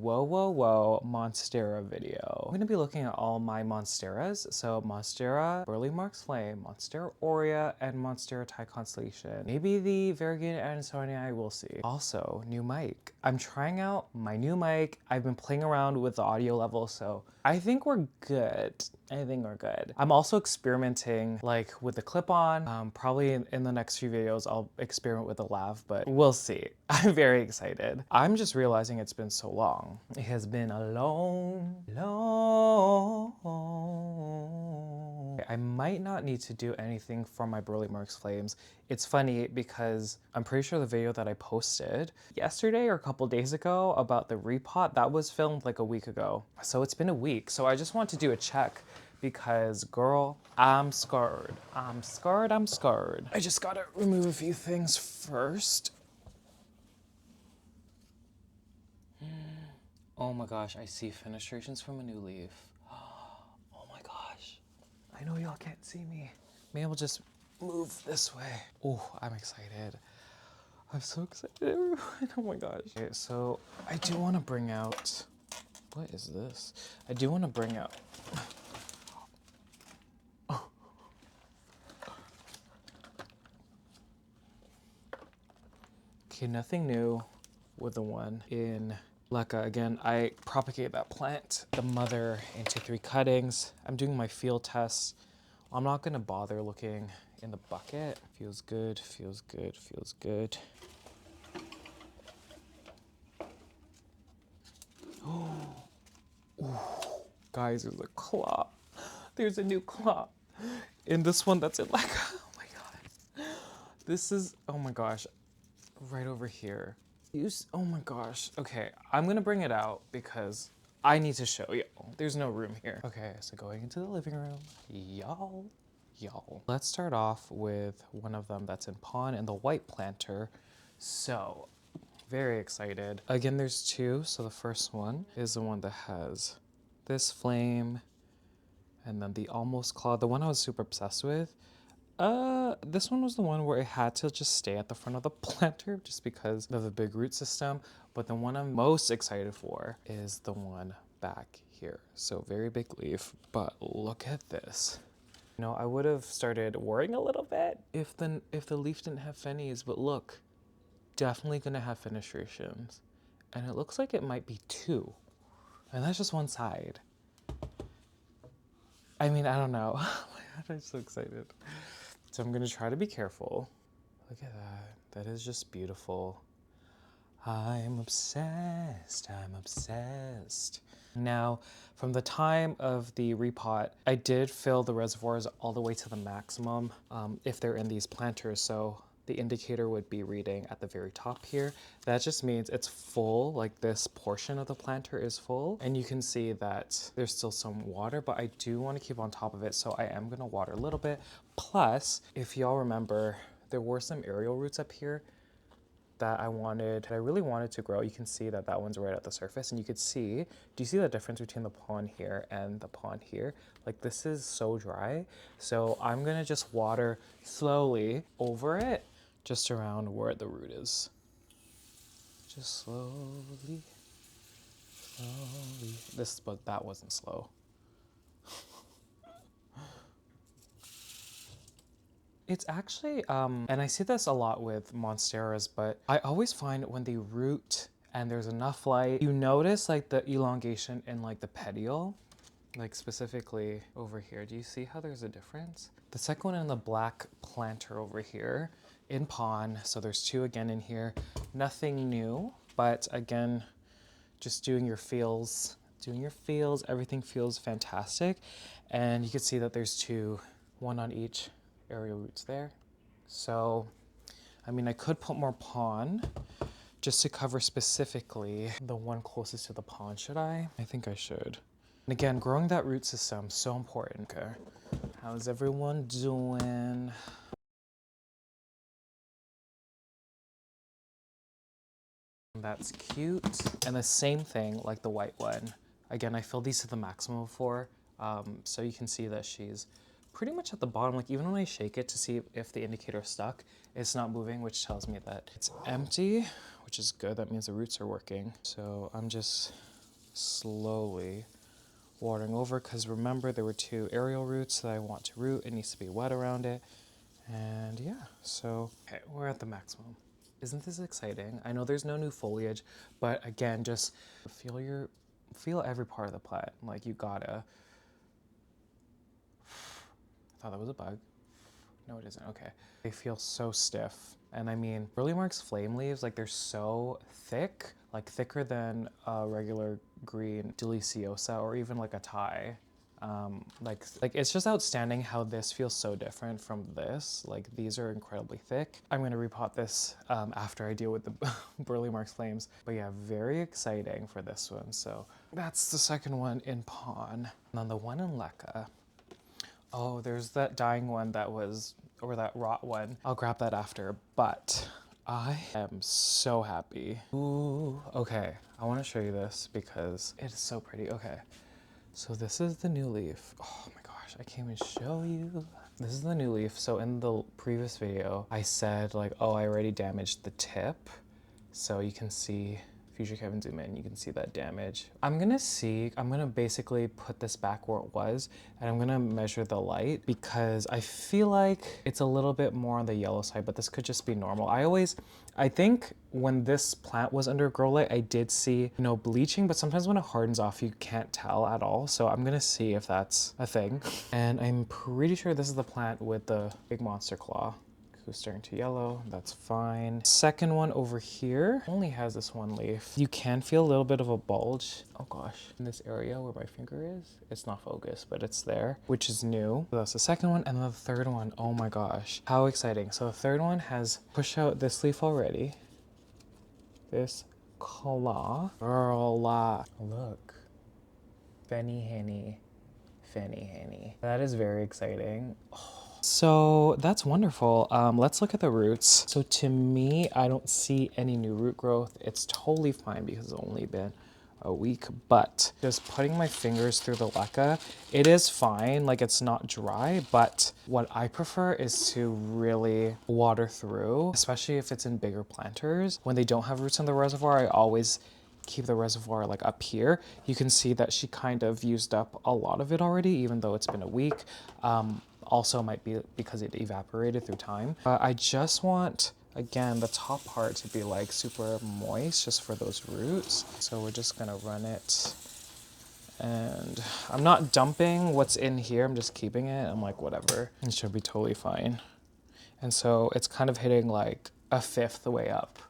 whoa Monstera video. I'm gonna be looking at all my Monsteras. So Monstera Burle Marx Flame, Monstera Aurea, and Monstera Constellation. Maybe the variegated Anthuriums, we'll see. Also, new mic. I'm trying out my new mic. I've been playing around with the audio level, so I think we're good. I'm also experimenting like with the clip-on. Probably in the next few videos, I'll experiment with the lav, but we'll see. I'm very excited. I'm just realizing it's been so long. It has been a long. I might not need to do anything for my Burle Marx flames. It's funny because I'm pretty sure the video that I posted yesterday or a couple days ago about the repot, that was filmed like a week ago. So it's been a week. So I just want to do a check because girl, I'm scared. I'm scared. I just gotta remove a few things first. Oh my gosh, I see fenestrations from a new leaf. Oh my gosh. I know y'all can't see me. Maybe I'll just move this way. Oh, I'm excited. I'm so excited, everyone. Oh my gosh. Okay, so I do want to bring out, what is this? I do want to bring out, okay, nothing new with the one in LECA. Again, I propagate that plant, the mother, into 3 cuttings. I'm doing my field tests. I'm not gonna bother looking in the bucket. Feels good, feels good, feels good. Ooh. Guys, there's a claw. There's a new claw in this one that's in LECA. Oh my god. This is, oh my gosh, right over here. Oh my gosh. Okay, I'm gonna bring it out because I need to show you. There's no room here. Okay, so going into the living room, y'all. Let's start off with one of them that's in pond and the white planter. So, very excited. Again, there's 2. So the first one is the one that has this flame and then the almost claw, the one I was super obsessed with. This one was the one where it had to just stay at the front of the planter just because of the big root system. But the one I'm most excited for is the one back here. So very big leaf, but look at this. You know, I would have started worrying a little bit if the leaf didn't have fennies, but look, definitely gonna have fenestrations. And it looks like it might be 2. And that's just one side. I mean, I don't know. Oh my god, I'm so excited. So I'm gonna try to be careful. Look at that. That is just beautiful. I'm obsessed. Now, from the time of the repot, I did fill the reservoirs all the way to the maximum if they're in these planters. So the indicator would be reading at the very top here. That just means it's full, like this portion of the planter is full. And you can see that there's still some water, but I do want to keep on top of it. So I am gonna water a little bit. Plus, if y'all remember, there were some aerial roots up here that I really wanted to grow. You can see that that one's right at the surface, and you could see, do you see the difference between the pond here and the pond here? Like, this is so dry. So I'm gonna just water slowly over it, just around where the root is. Just slowly. But that wasn't slow. It's actually, and I see this a lot with Monsteras, but I always find when they root and there's enough light, you notice like the elongation in like the petiole, like specifically over here. Do you see how there's a difference? The second one in the black planter over here in pond, so there's 2 again in here. Nothing new, but again, just doing your feels, everything feels fantastic. And you can see that there's 2, 1 on each aerial roots there. So, I mean, I could put more pond just to cover specifically the one closest to the pond. Should I? I think I should. And again, growing that root system, so important. Okay, how's everyone doing? That's cute. And the same thing like the white one. Again, I filled these to the maximum before, so you can see that she's pretty much at the bottom. Like, even when I shake it to see if the indicator is stuck, it's not moving, which tells me that it's empty, which is good. That means the roots are working. So I'm just slowly watering over, because remember there were 2 aerial roots that I want to root. It needs to be wet around it. And yeah, so okay, we're at the maximum. Isn't this exciting? I know there's no new foliage, but again, just feel every part of the plant. Like you gotta. I thought that was a bug. No, it isn't. Okay. They feel so stiff. And I mean, Burle Marx flame leaves, like they're so thick, like thicker than a regular green deliciosa or even like a Thai. Like it's just outstanding how this feels so different from this. Like these are incredibly thick. I'm gonna repot this after I deal with the Burle Marx flames. But yeah, very exciting for this one. So that's the second one in Pawn. And then the one in LECA. Oh, there's that dying one that was, or that rot one. I'll grab that after, but I am so happy. Ooh, okay. I want to show you this because it is so pretty. Okay, so this is the new leaf. Oh my gosh, I can't even show you. This is the new leaf. So in the previous video, I said like, oh, I already damaged the tip. So you can see, Future Kevin zoom in, you can see that damage. I'm gonna basically put this back where it was, and I'm gonna measure the light because I feel like it's a little bit more on the yellow side, but this could just be normal. I think when this plant was under grow light, I did see, bleaching, but sometimes when it hardens off, you can't tell at all. So I'm gonna see if that's a thing. And I'm pretty sure this is the plant with the big monster claw. Who's starting to yellow, that's fine. Second one over here only has this one leaf. You can feel a little bit of a bulge. Oh gosh, in this area where my finger is, it's not focused, but it's there, which is new. So that's the second one, and then the third one, oh my gosh, how exciting. So the third one has pushed out this leaf already. This claw. Girl, look. Fanny Henny. That is very exciting. Oh. So that's wonderful. Let's look at the roots. So to me, I don't see any new root growth. It's totally fine because it's only been a week, but just putting my fingers through the LECA, it is fine. Like it's not dry, but what I prefer is to really water through, especially if it's in bigger planters. When they don't have roots in the reservoir, I always keep the reservoir like up here. You can see that she kind of used up a lot of it already, even though it's been a week. Also might be because it evaporated through time. I just want, again, the top part to be like super moist just for those roots. So we're just gonna run it. And I'm not dumping what's in here, I'm just keeping it. I'm like, whatever, it should be totally fine. And so it's kind of hitting like a 1/5 the way up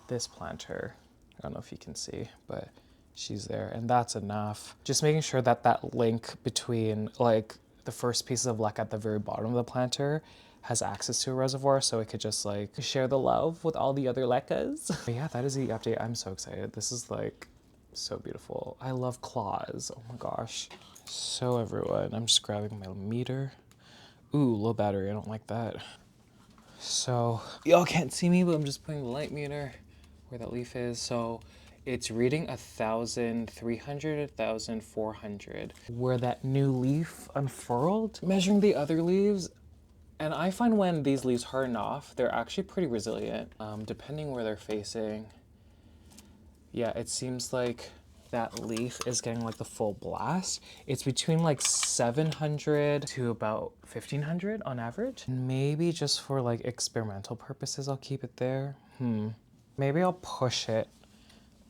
this planter. I don't know if you can see, but she's there, and that's enough. Just making sure that that link between like the first piece of LECA at the very bottom of the planter has access to a reservoir, so it could just like share the love with all the other LECAs. But yeah, that is the update. I'm so excited. This is like so beautiful. I love claws. Oh my gosh. So everyone, I'm just grabbing my meter. Ooh, low battery. I don't like that. So y'all can't see me, but I'm just putting the light meter where that leaf is. So it's reading 1,300, 1,400. Where that new leaf unfurled, measuring the other leaves. And I find when these leaves harden off, they're actually pretty resilient, depending where they're facing. Yeah, it seems like that leaf is getting like the full blast. It's between like 700 to about 1,500 on average. Maybe just for like experimental purposes, I'll keep it there. Maybe I'll push it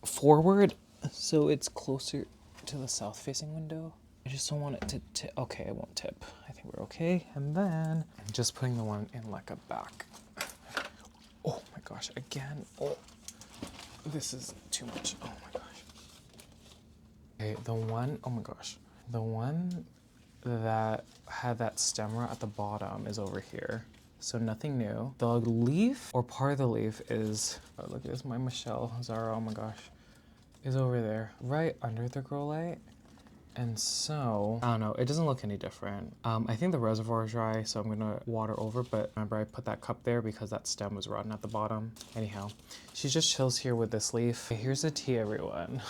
forward so it's closer to the south facing window. I just don't want it to tip. Okay, it won't tip. I think we're okay. And then I'm just putting the one in LECA back. Oh my gosh, again. Oh, this is too much. Oh my gosh. Okay, oh my gosh. The one that had that stem rot at the bottom is over here. So nothing new. The leaf, or part of the leaf is, oh look at this, my Michelle Zara, oh my gosh, is over there, right under the grow light. And so, I don't know, it doesn't look any different. I think the reservoir is dry, so I'm gonna water over, but remember I put that cup there because that stem was rotten at the bottom. Anyhow, she just chills here with this leaf. Here's the tea, everyone.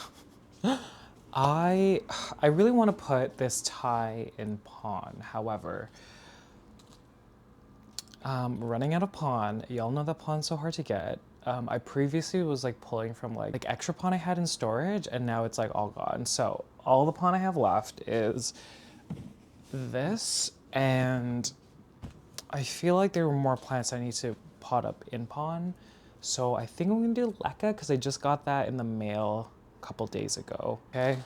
I really wanna put this Thai in Pawn, however, running out of Pawn. Y'all know that Pawn's so hard to get. I previously was like pulling from like extra pond I had in storage, and now it's like all gone. So all the pond I have left is this, and I feel like there were more plants I need to pot up in pond. So I think I'm gonna do LECA because I just got that in the mail a couple days ago. Okay,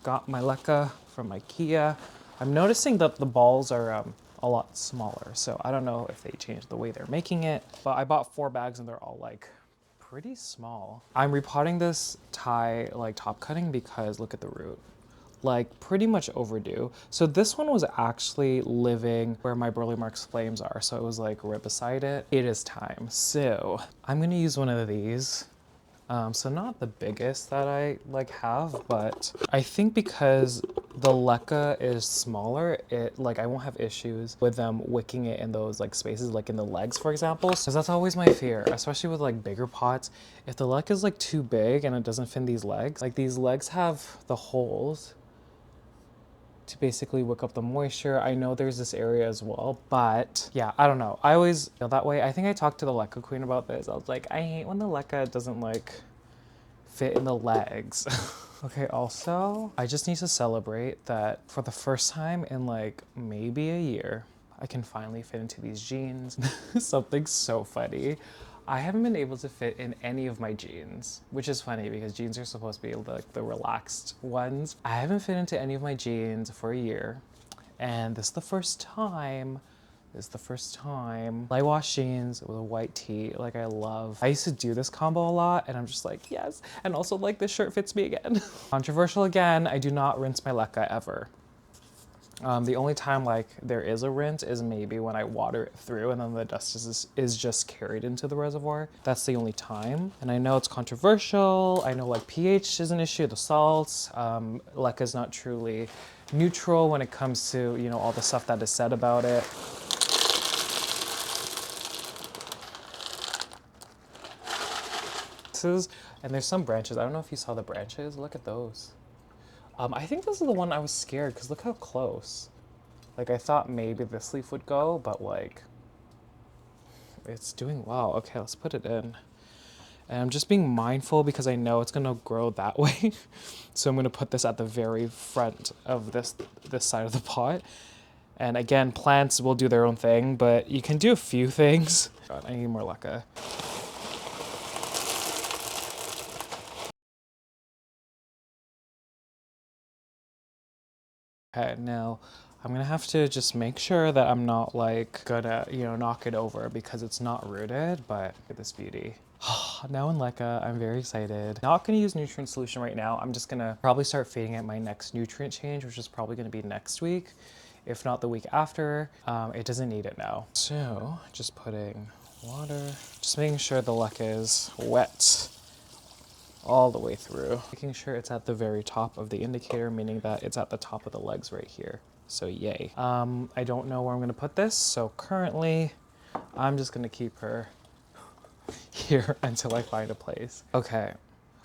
got my LECA from IKEA. I'm noticing that the balls are a lot smaller, so I don't know if they changed the way they're making it, but I bought 4 bags and they're all like pretty small. I'm repotting this Thai like top cutting because look at the root. Like pretty much overdue. So this one was actually living where my Burle Marx flames are. So it was like right beside it. It is time. So I'm gonna use one of these. So not the biggest that I like have, but I think because the LECA is smaller, it like I won't have issues with them wicking it in those like spaces, like in the legs, for example. Because that's always my fear, especially with like bigger pots. If the LECA is like too big and it doesn't fit these legs, like these legs have the holes to basically wick up the moisture. I know there's this area as well, but yeah, I don't know. I always feel that way. I think I talked to the LECA queen about this. I was like, I hate when the LECA doesn't like fit in the legs. Okay, also, I just need to celebrate that for the first time in like maybe a year, I can finally fit into these jeans. Something so funny. I haven't been able to fit in any of my jeans, which is funny because jeans are supposed to be like the relaxed ones. I haven't fit into any of my jeans for a year, and this is the first time. Light wash jeans with a white tee, like I love. I used to do this combo a lot and I'm just like, yes. And also like this shirt fits me again. Controversial again, I do not rinse my LECA ever. The only time like there is a rinse is maybe when I water it through and then the dust is just carried into the reservoir. That's the only time. And I know it's controversial. I know like pH is an issue, the salts. LECA is not truly neutral when it comes to, you know, all the stuff that is said about it. And there's some branches. I don't know if you saw the branches. Look at those. I think this is the one I was scared because look how close. Like I thought maybe this leaf would go, but like it's doing well. Okay, let's put it in. And I'm just being mindful because I know it's gonna grow that way. So I'm gonna put this at the very front of this side of the pot. And again, plants will do their own thing, but you can do a few things. God, I need more LECA. Okay, now I'm gonna have to just make sure that I'm not like gonna, you know, knock it over because it's not rooted, but look at this beauty. Now in LECA, I'm very excited. Not gonna use nutrient solution right now. I'm just gonna probably start feeding it my next nutrient change, which is probably gonna be next week, if not the week after. It doesn't need it now. So just putting water, just making sure the LECA is wet all the way through. Making sure it's at the very top of the indicator, meaning that it's at the top of the legs right here. So yay. I don't know where I'm gonna put this, so currently I'm just gonna keep her here until I find a place. Okay,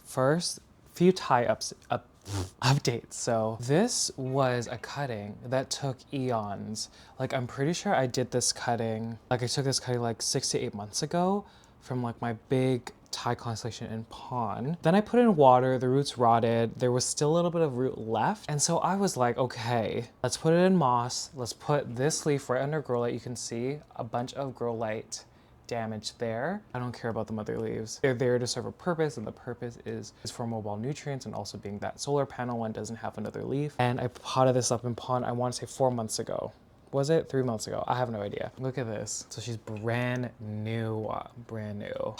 first, few updates. So this was a cutting that took eons. Like I'm pretty sure I did this cutting, like I took this cutting like 6 to 8 months ago from like my big Thai Constellation in pond. Then I put in water, the roots rotted, there was still a little bit of root left. And so I was like, okay, let's put it in moss. Let's put this leaf right under grow light. You can see a bunch of grow light damage there. I don't care about the mother leaves. They're there to serve a purpose, and the purpose is for mobile nutrients, and also being that solar panel one doesn't have another leaf. And I potted this up in pond, I want to say 4 months ago. Was it 3 months ago? I have no idea. Look at this. So she's brand new, brand new.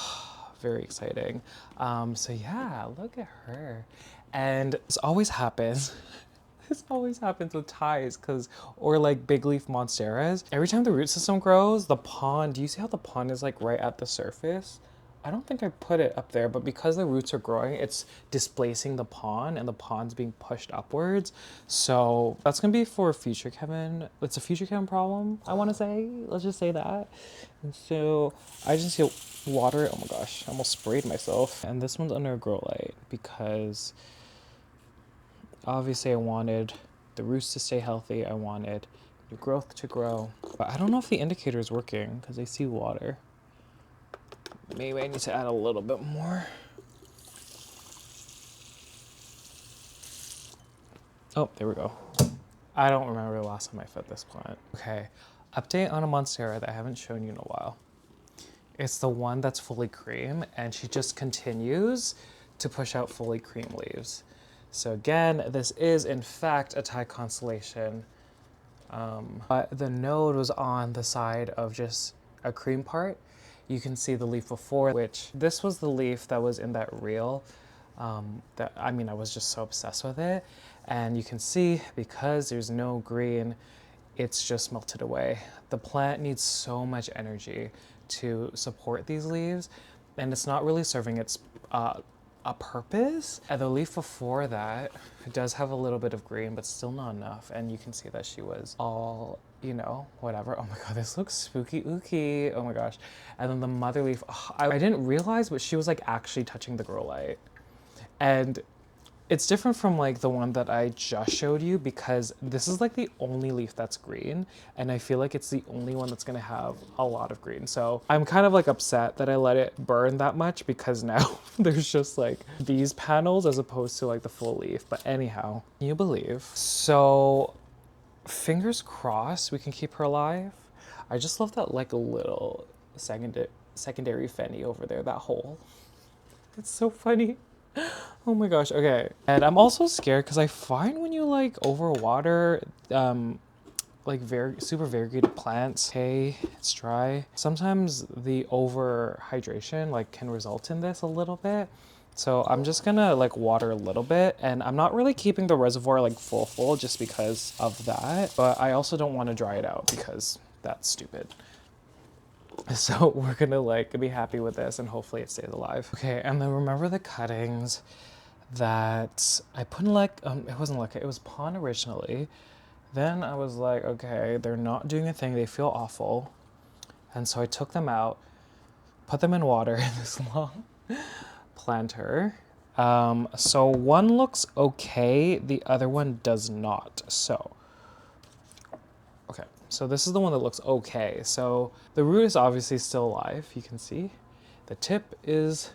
Very exciting. So yeah, look at her. And this always happens. This always happens with Thais, or like big leaf monsteras. Every time the root system grows, the pond, do you see how the pond is like right at the surface? I don't think I put it up there, but because the roots are growing, it's displacing the pond and the pond's being pushed upwards. So that's gonna be for future Kevin. It's a future Kevin problem, I wanna say. Let's just say that. And so I just need to water it. Oh my gosh, I almost sprayed myself. And this one's under a grow light because obviously I wanted the roots to stay healthy. I wanted new growth to grow. But I don't know if the indicator is working because I see water. maybe I need to add a little bit more. Oh, there we go. I don't remember the last time I fed this plant. Okay, update on a Monstera that I haven't shown you in a while. It's the one that's fully cream, and she just continues to push out fully cream leaves. So again, this is in fact a Thai Constellation. But the node was on the side of just a cream part. You can see the leaf before, which this was the leaf that was in that reel. I was just so obsessed with it. And you can see, because there's no green, it's just melted away. The plant needs so much energy to support these leaves, and it's not really serving its a purpose. And the leaf before that does have a little bit of green, but still not enough. And you can see that she was all, you know, whatever. Oh my God, this looks spooky ooky. Oh my gosh. And then the mother leaf, I didn't realize, but she was like actually touching the grow light. And it's different from like the one that I just showed you, because this is like the only leaf that's green, and I feel like it's the only one that's gonna have a lot of green. So I'm kind of like upset that I let it burn that much, because now there's just like these panels as opposed to like the full leaf. But anyhow, can you believe? So fingers crossed we can keep her alive. I just love that like a little secondary Fenny over there, that hole. It's so funny. Oh my gosh, okay. And I'm also scared because I find when you like overwater like super variegated plants, okay, it's dry. Sometimes the over hydration like can result in this a little bit. So I'm just gonna like water a little bit, and I'm not really keeping the reservoir like full just because of that. But I also don't want to dry it out because that's stupid. So we're gonna like be happy with this, and hopefully it stays alive. Okay, and then remember the cuttings that I put in it wasn't LECA, it was Pond originally. Then I was like, okay, they're not doing a thing, they feel awful. And so I took them out, put them in water in this long planter. So one looks okay, the other one does not. So this is the one that looks okay. So the root is obviously still alive, you can see. The tip is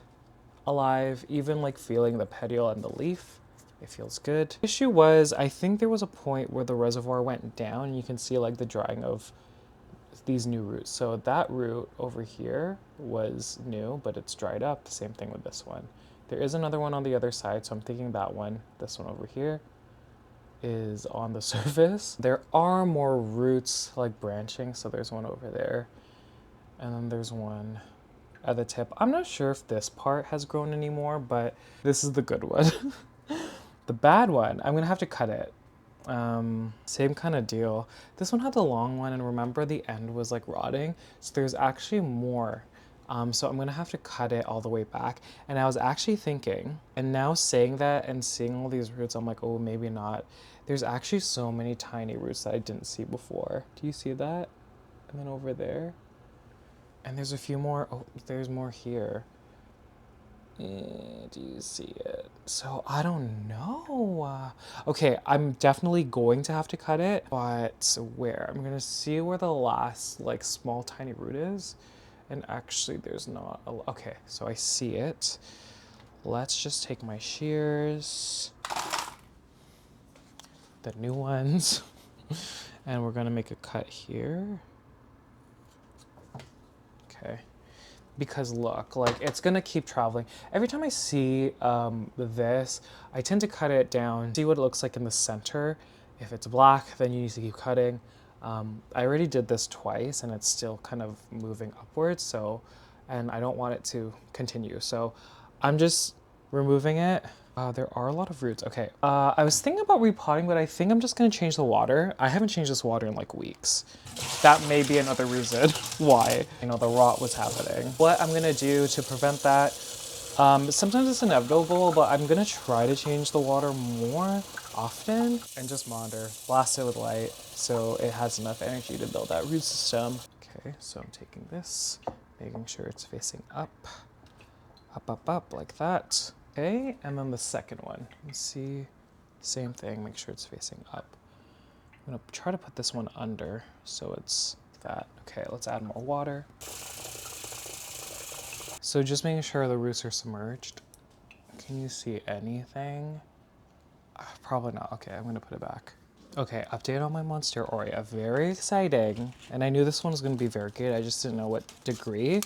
alive, even like feeling the petiole and the leaf. It feels good. The issue was, I think there was a point where the reservoir went down, and you can see like the drying of these new roots. So that root over here was new, but it's dried up. Same thing with this one. There is another one on the other side, so I'm thinking that one, this one over here, is on the surface. There are more roots like branching, so there's one over there, and then there's one at the tip. I'm not sure if this part has grown anymore, but this is the good one. The bad one, I'm gonna have to cut it. Same kind of deal. This one had the long one, and remember the end was like rotting, so there's actually more. So I'm gonna have to cut it all the way back. And I was actually thinking, and now saying that and seeing all these roots, I'm like, oh, maybe not. There's actually so many tiny roots that I didn't see before. Do you see that? And then over there. And there's a few more. Oh, there's more here. Do you see it? So I don't know. Okay, I'm definitely going to have to cut it, but where? I'm gonna see where the last like small tiny root is. And actually there's not okay, so I see it. Let's just take my shears, the new ones, and we're gonna make a cut here. Okay, because look, like it's gonna keep traveling. Every time I see this, I tend to cut it down, see what it looks like in the center. If it's black, then you need to keep cutting. I already did this twice, and it's still kind of moving upwards, so, and I don't want it to continue. So I'm just removing it. There are a lot of roots. Okay, I was thinking about repotting, but I think I'm just gonna change the water. I haven't changed this water in like weeks. That may be another reason why, you know, the rot was happening. What I'm gonna do to prevent that, sometimes it's inevitable, but I'm gonna try to change the water more often and just monitor, blast it with light so it has enough energy to build that root system. Okay, so I'm taking this, making sure it's facing up, up, like that. Okay, and then the second one, you see, same thing, make sure it's facing up. I'm gonna try to put this one under so it's that. Okay, let's add more water. So just making sure the roots are submerged. Can you see anything? Probably not. Okay, I'm gonna put it back. Okay, update on my Monstera Aurea. Very exciting. And I knew this one was gonna be variegated. I just didn't know what degree.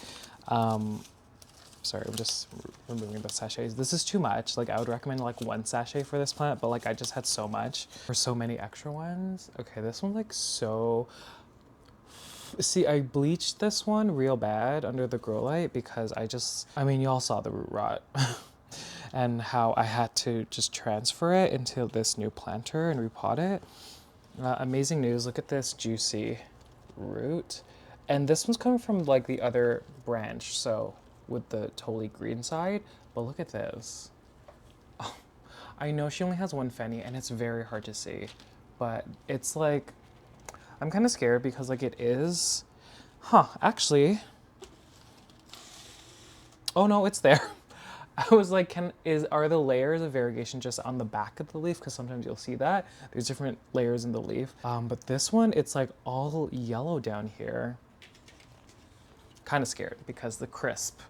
Sorry, I'm just removing the sachets. This is too much. Like I would recommend like 1 sachet for this plant, but like I just had so much for so many extra ones. Okay, this one's like so, see, I bleached this one real bad under the grow light because I mean, y'all saw the root rot and how I had to just transfer it into this new planter and repot it. Amazing news, look at this juicy root. And this one's coming from like the other branch, so with the totally green side, but look at this. Oh, I know she only has 1 Fenny and it's very hard to see, but it's like, I'm kind of scared because like it is, actually, oh no, it's there. I was like, are the layers of variegation just on the back of the leaf? Because sometimes you'll see that. There's different layers in the leaf. But this one, it's like all yellow down here. Kind of scared because the crisp,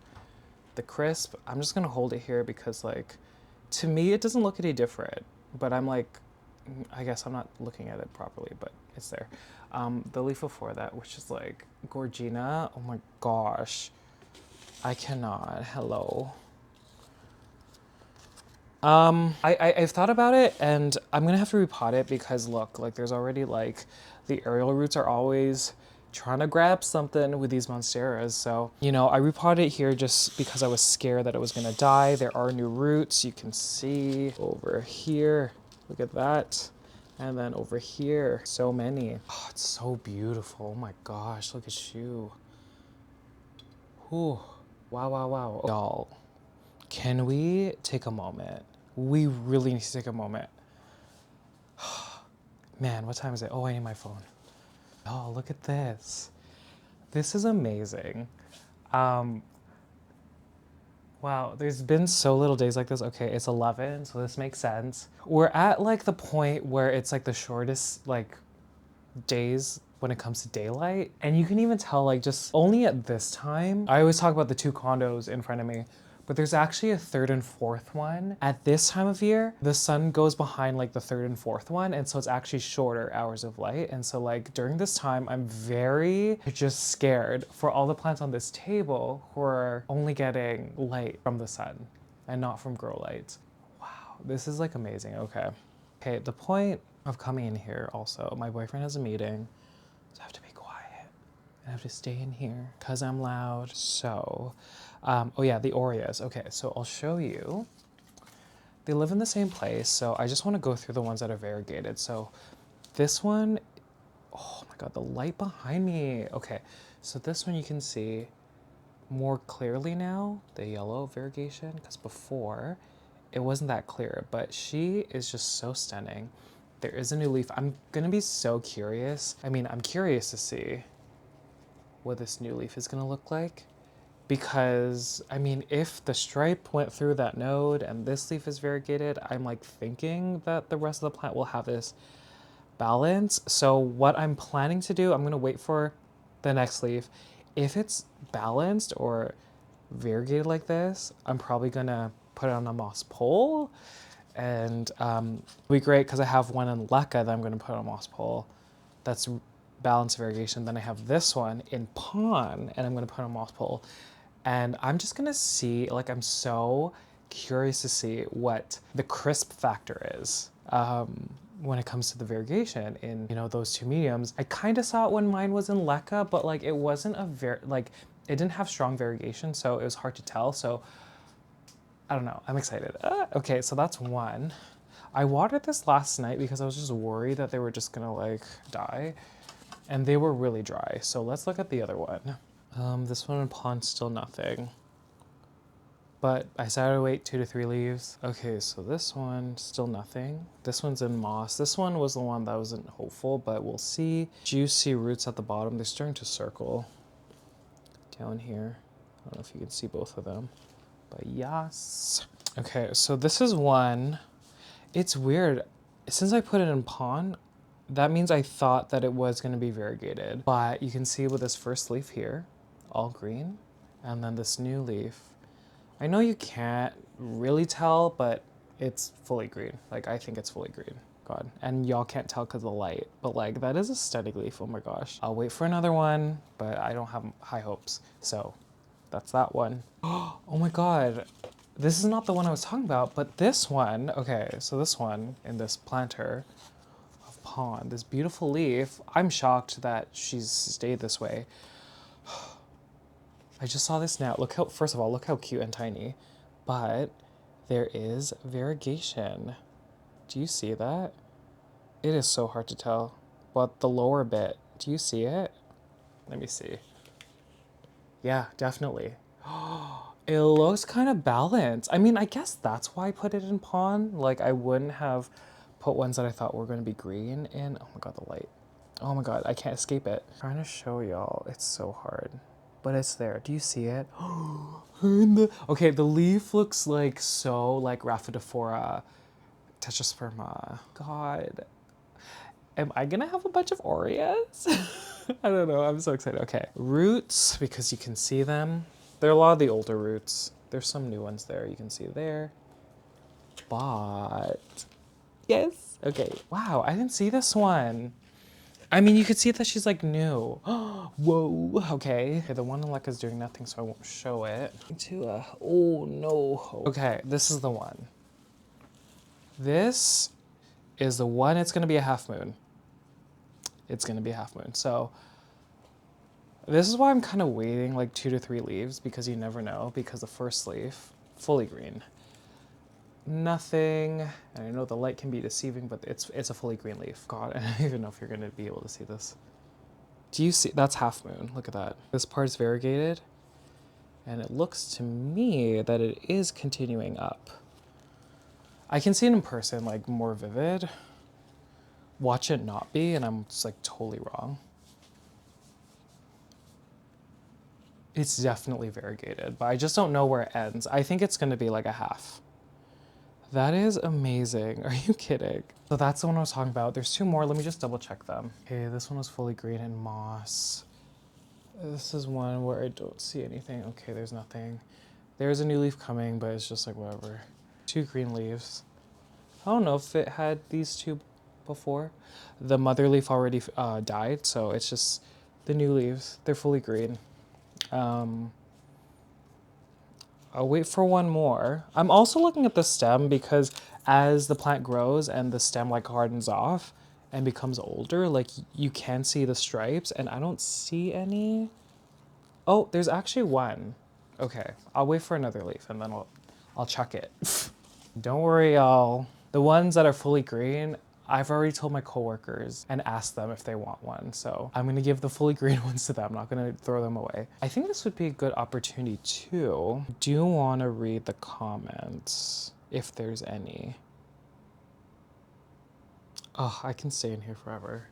I'm just gonna hold it here because like, to me, it doesn't look any different, but I'm like, I guess I'm not looking at it properly, but it's there. The leaf before that, which is like Gorgina, oh my gosh, I cannot, hello. I've thought about it and I'm gonna have to repot it because look, like there's already like, the aerial roots are always trying to grab something with these Monsteras. So, you know, I repotted it here just because I was scared that it was gonna die. There are new roots, you can see over here, look at that. And then over here, so many. Oh, it's so beautiful, oh my gosh, look at you. Whew, wow, wow, wow. Y'all, can we take a moment? We really need to take a moment. Man, what time is it? Oh, I need my phone. Oh, look at this. This is amazing. Wow, there's been so little days like this. Okay, it's 11, so this makes sense. We're at like the point where it's like the shortest like days when it comes to daylight. And you can even tell like just only at this time, I always talk about the 2 condos in front of me, but there's actually a 3rd and 4th one. At this time of year, the sun goes behind like the 3rd and 4th one, and so it's actually shorter hours of light. And so like during this time, I'm very just scared for all the plants on this table who are only getting light from the sun and not from grow lights. Wow, this is like amazing, okay. Okay, the point of coming in here also, my boyfriend has a meeting, so I have to be quiet. I have to stay in here because I'm loud. So, oh yeah, the Aureas. Okay, so I'll show you. They live in the same place, so I just want to go through the ones that are variegated. So this one, oh my God, the light behind me. Okay, so this one you can see more clearly now, the yellow variegation, because before it wasn't that clear, but she is just so stunning. There is a new leaf. I'm gonna be so curious. I mean, I'm curious to see what this new leaf is gonna look like, because I mean, if the stripe went through that node and this leaf is variegated, I'm like thinking that the rest of the plant will have this balance. So what I'm planning to do, I'm gonna wait for the next leaf. If it's balanced or variegated like this, I'm probably gonna put it on a moss pole, and it'll be great because I have one in LECA that I'm gonna put on a moss pole that's balanced variegation. Then I have this one in pond and I'm gonna put on a moss pole. And I'm just gonna see, like I'm so curious to see what the crisp factor is when it comes to the variegation in, you know, those 2 mediums. I kind of saw it when mine was in LECA, but like it wasn't it didn't have strong variegation, so it was hard to tell. So I don't know, I'm excited. Okay, so that's one. I watered this last night because I was just worried that they were just gonna like die. And they were really dry. So let's look at the other one. This one in pond, still nothing. But I said I'd wait 2 to 3 leaves. Okay, so this one, still nothing. This one's in moss. This one was the one that wasn't hopeful, but we'll see. Juicy roots at the bottom. They're starting to circle down here. I don't know if you can see both of them, but yes. Okay, so this is one. It's weird. Since I put it in pond, that means I thought that it was gonna be variegated, but you can see with this first leaf here, all green, And then this new leaf. I know you can't really tell, but it's fully green. Like, I think it's fully green. God. And y'all can't tell because of the light. But like, that is a stunning leaf. Oh my gosh. I'll wait for another one, but I don't have high hopes. So that's that one. Oh my God. This is not the one I was talking about, but this one, okay, so this one in this planter of pond, this beautiful leaf, I'm shocked that she's stayed this way. I just saw this now. Look how, first of all, look how cute and tiny, but there is variegation. Do you see that? It is so hard to tell, but the lower bit, do you see it? Let me see. Yeah, definitely. It looks kind of balanced. I mean, I guess that's why I put it in pond. Like, I wouldn't have put ones that I thought were going to be green in. Oh my God, the light. Oh my God, I can't escape it. I'm trying to show y'all. It's so hard. But it's there. Do you see it? Okay, the leaf looks like so like Raphidophora tetrasperma. God. Am I gonna have a bunch of Aureas? I don't know, I'm so excited. Okay, roots, because you can see them. There are a lot of the older roots. There's some new ones there, you can see there. But, yes. Okay, wow, I didn't see this one. I mean, you could see that she's like new. Whoa, okay. The one in LECA is doing nothing, so I won't show it. Oh no. Okay, this is the one. This is the one, it's gonna be a half moon. It's gonna be a half moon. So this is why I'm kind of waiting like 2 to 3 leaves, because you never know, because the first leaf, fully green. Nothing, and I know the light can be deceiving, but it's a fully green leaf. God, I don't even know if you're gonna be able to see this. Do you see, that's half moon, look at that. This part's variegated, and it looks to me that it is continuing up. I can see it in person, like more vivid. Watch it not be, and I'm just like totally wrong. It's definitely variegated, but I just don't know where it ends. I think it's gonna be like a half. That is amazing. Are you kidding? So that's the one I was talking about. There's 2 more. Let me just double check them. Okay, this one was fully green and moss. This is one where I don't see anything. Okay, there's nothing. There's a new leaf coming, but it's just like whatever. 2 green leaves. I don't know if it had these 2 before. The mother leaf already died, so it's just the new leaves. They're fully green. I'll wait for one more. I'm also looking at the stem because as the plant grows and the stem like hardens off and becomes older, like you can see the stripes, and I don't see any. Oh, there's actually one. Okay, I'll wait for another leaf and then I'll chuck it. Don't worry, y'all. The ones that are fully green, I've already told my coworkers and asked them if they want one. So I'm gonna give the fully green ones to them. I'm not gonna throw them away. I think this would be a good opportunity too. Do you wanna read the comments if there's any? Oh, I can stay in here forever.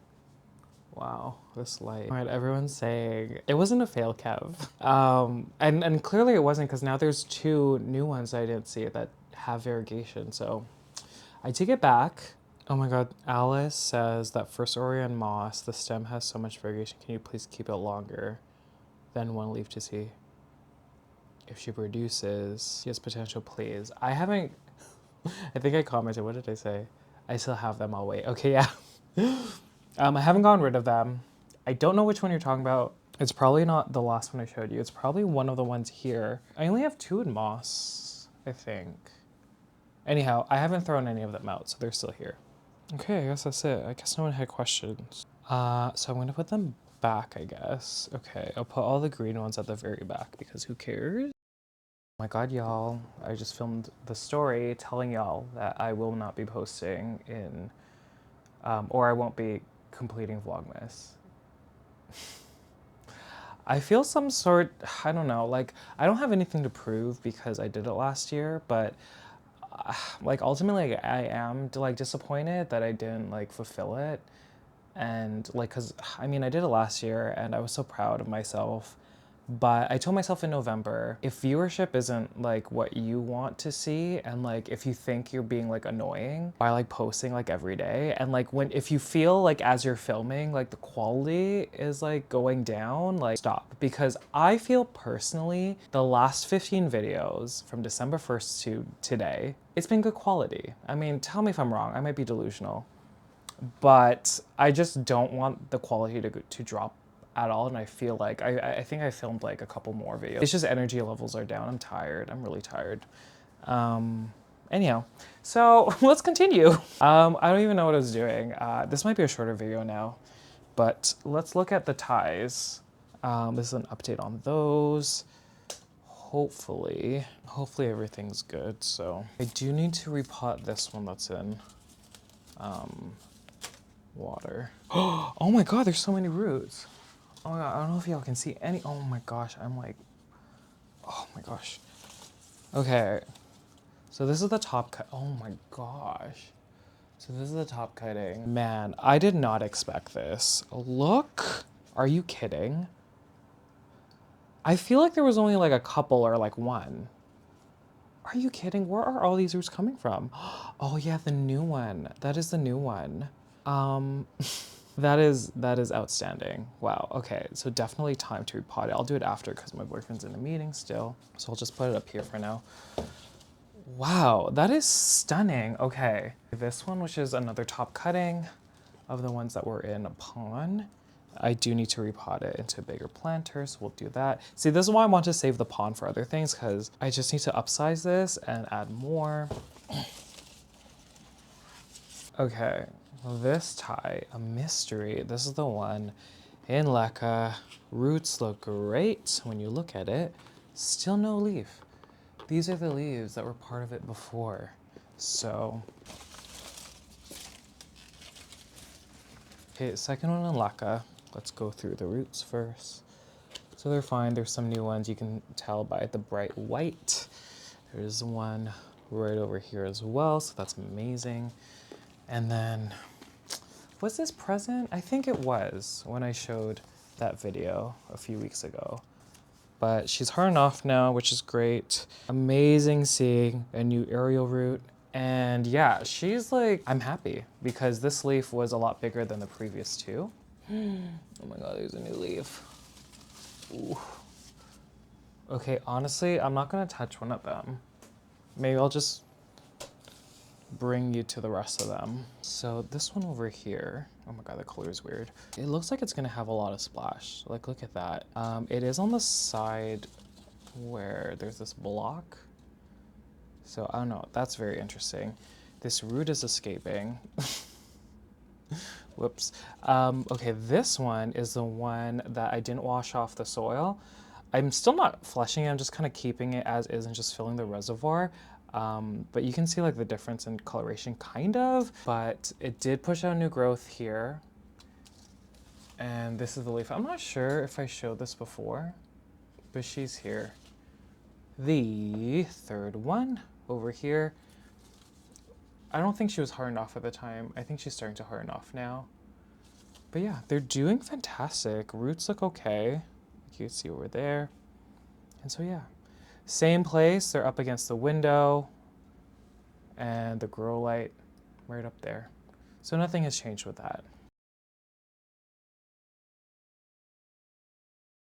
Wow, this light. All right, everyone's saying it wasn't a fail, Kev. And clearly it wasn't, because now there's 2 new ones I didn't see that have variegation. So I take it back. Oh my God, Alice says that first Aurea and moss, the stem has so much variegation. Can you please keep it longer than 1 leaf to see if she produces? She has potential, please. I haven't, I think I commented, what did I say? I still have them, I'll wait. Okay, yeah. I haven't gotten rid of them. I don't know which one you're talking about. It's probably not the last one I showed you. It's probably one of the ones here. I only have 2 in moss, I think. Anyhow, I haven't thrown any of them out, so they're still here. Okay, I guess that's it. I guess no one had questions. So I'm gonna put them back, I guess. Okay, I'll put all the green ones at the very back because who cares? Oh my God, y'all, I just filmed the story telling y'all that I will not be posting in, or I won't be completing Vlogmas. I feel some sort, I don't know, like, I don't have anything to prove because I did it last year, but like ultimately I am like disappointed that I didn't like fulfill it. And like, cause I mean, I did it last year and I was so proud of myself But I told myself in November, if viewership isn't like what you want to see, and like if you think you're being like annoying by like posting like every day, and like if you feel like as you're filming like the quality is like going down, like stop. Because I feel personally the last 15 videos from December 1st to today, it's been good quality. I mean, tell me if I'm wrong, I might be delusional, but I just don't want the quality to drop at all. And I feel like I think I filmed like a couple more videos. It's just energy levels are down. I'm tired. I'm really tired. Anyhow, so let's continue. I don't even know what I was doing. This might be a shorter video now, but let's look at the ties. This is an update on those. Hopefully everything's good. So I do need to repot this one that's in water. Oh my God, there's so many roots. Oh my God, I don't know if y'all can see any. Oh my gosh, I'm like, oh my gosh. Okay, so this is the top cut. Oh my gosh. So this is the top cutting. Man, I did not expect this. Look, are you kidding? I feel like there was only like a couple or like one. Are you kidding? Where are all these roots coming from? Oh yeah, the new one. That is the new one. That is outstanding. Wow, okay, so definitely time to repot it. I'll do it after because my boyfriend's in a meeting still. So I'll just put it up here for now. Wow, that is stunning. Okay, this one, which is another top cutting of the ones that were in a pond. I do need to repot it into a bigger planter, so we'll do that. See, this is why I want to save the pond for other things, because I just need to upsize this and add more. Okay, this tie, a mystery. This is the one in LECA. Roots look great when you look at it. Still no leaf. These are the leaves that were part of it before. So, okay, second one in LECA. Let's go through the roots first. So they're fine. There's some new ones. You can tell by the bright white. There's one right over here as well, so that's amazing. And then, was this present? I think it was when I showed that video a few weeks ago. But she's hardened off now, which is great. Amazing seeing a new aerial root. And yeah, she's like, I'm happy because this leaf was a lot bigger than the previous two. Oh my God, there's a new leaf. Ooh. Okay, honestly, I'm not gonna touch one of them. Maybe I'll just bring you to the rest of them. So this one over here, oh my God, the color is weird. It looks like it's gonna have a lot of splash. Like, look at that. It is on the side where there's this block. So I don't know, that's very interesting. This root is escaping. Whoops. Okay, this one is the one that I didn't wash off the soil. I'm still not flushing it, I'm just kind of keeping it as is and just filling the reservoir. But you can see like the difference in coloration kind of, but it did push out new growth here. And this is the leaf. I'm not sure if I showed this before, but she's here. The third one over here. I don't think she was hardened off at the time. I think she's starting to harden off now. But yeah, they're doing fantastic. Roots look okay. You can see over there. And so yeah, same place. They're up against the window and the grow light right up there. So nothing has changed with that.